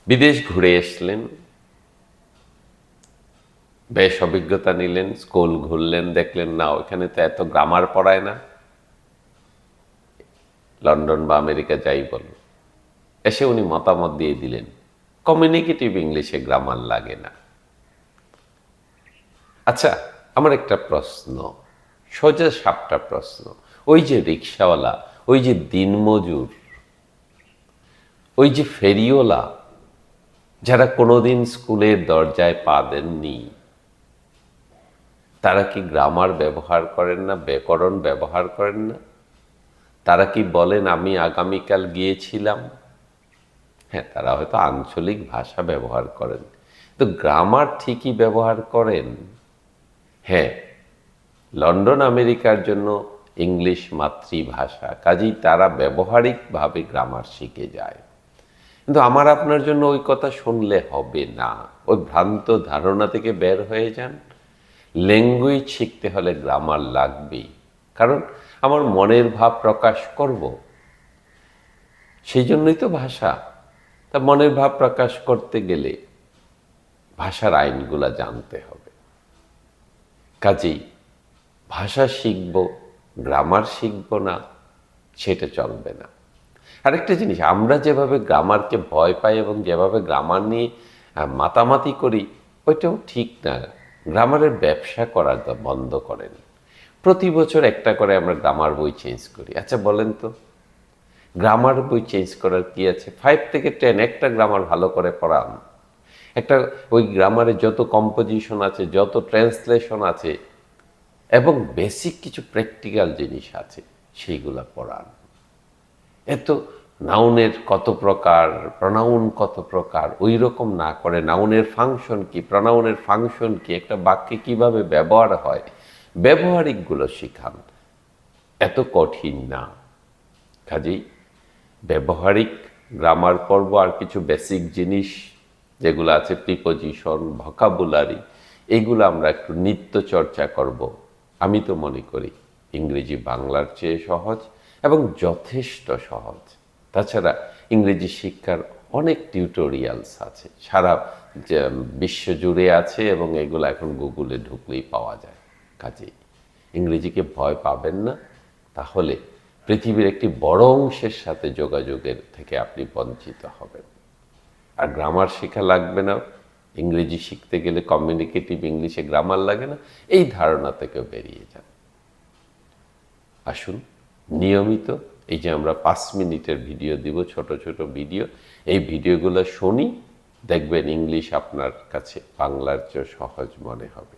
বিদেশ ঘুরে আসলেন, বেশ অভিজ্ঞতা নিলেন, স্কুল ঘুরলেন, দেখলেন না ওখানে তো এত গ্রামার পড়ায় না। লন্ডন বা আমেরিকা যাই বল, এসে উনি মতামত দিয়ে দিলেন কমিউনিকেটিভ ইংলিশে গ্রামার লাগে না। আচ্ছা, আমার একটা প্রশ্ন, সোজা সাপটা প্রশ্ন। ওই যে রিক্সাওয়ালা, ওই যে দিনমজুর, ওই যে ফেরিওয়ালা, যারা কোনোদিন স্কুলের দরজায় পা দেননি, তারা কি গ্রামার ব্যবহার করেন না, ব্যাকরণ ব্যবহার করেন না? তারা কি বলেন আমি আগামীকাল গিয়েছিলাম? হ্যাঁ, তারা হয়তো আঞ্চলিক ভাষা ব্যবহার করেন, তো গ্রামার ঠিকই ব্যবহার করেন। হ্যাঁ, লন্ডন আমেরিকার জন্য ইংলিশ মাতৃভাষা, কাজেই তারা ব্যবহারিকভাবে গ্রামার শিখে যায়। কিন্তু আমার আপনার জন্য ওই কথা শুনলে হবে না। ওই ভ্রান্ত ধারণা থেকে বের হয়ে যান। ল্যাঙ্গুয়েজ শিখতে হলে গ্রামার লাগবেই, কারণ আমার মনের ভাব প্রকাশ করব, সেই জন্যই তো ভাষা। তা মনের ভাব প্রকাশ করতে গেলে ভাষার আইনগুলা জানতে হবে। কাজেই ভাষা শিখব, গ্রামার শিখব না, সেটা চলবে না। আরেকটা জিনিস, আমরা যেভাবে গ্রামারকে ভয় পাই এবং যেভাবে গ্রামার নিয়ে মাতামাতি করি, ওইটাও ঠিক না। গ্রামারের ব্যবসা করা বন্ধ করেন। প্রতি বছর একটা করে আমরা গ্রামার বই চেঞ্জ করি। আচ্ছা বলেন তো, গ্রামার বই চেঞ্জ করার কি আছে? 5 থেকে 10 একটা গ্রামার ভালো করে পড়ান। একটা ওই গ্রামারে যত কম্পোজিশন আছে, যত ট্রান্সলেশন আছে এবং বেসিক কিছু প্র্যাকটিক্যাল জিনিস আছে, সেইগুলা পড়ান। এত নাউনের কত প্রকার, প্রনাউন কত প্রকার, ওই রকম না করে নাউনের ফাংশন কি, প্রনাউনের ফাংশন কি, একটা বাক্যে কিভাবে ব্যবহার হয়, ব্যবহারিকগুলো শিখান। এত কঠিন না। কাজেই ব্যবহারিক গ্রামার পড়ব, আর কিছু বেসিক জিনিস যেগুলো আছে, প্রিপোজিশন, ভোকাবুলারি, এগুলো আমরা একটু নিত্য চর্চা করব। আমি তো মনে করি ইংরেজি বাংলার চেয়ে সহজ এবং যথেষ্ট সহজ। তাছাড়া ইংরেজি শিক্ষার অনেক টিউটোরিয়ালস আছে, সারা বিশ্ব জুড়ে আছে, এবং এগুলো এখন গুগলে ঢুকলেই পাওয়া যায়। কাজেই ইংরেজিকে ভয় পাবেন না, তাহলে পৃথিবীর একটি বড় অংশের সাথে যোগাযোগের থেকে আপনি বঞ্চিত হবেন। আর গ্রামার শেখা লাগবে না, ইংরেজি শিখতে গেলে কমিউনিকেটিভ ইংলিশে গ্রামার লাগে না, এই ধারণা থেকে বেরিয়ে যান। আসুন নিয়মিত এই যে আমরা 5 মিনিটের ভিডিও দিব, ছোট ছোট ভিডিও, এই ভিডিওগুলো শুনি, দেখবেন ইংলিশ আপনার কাছে বাংলার চেয়ে সহজ মনে হবে।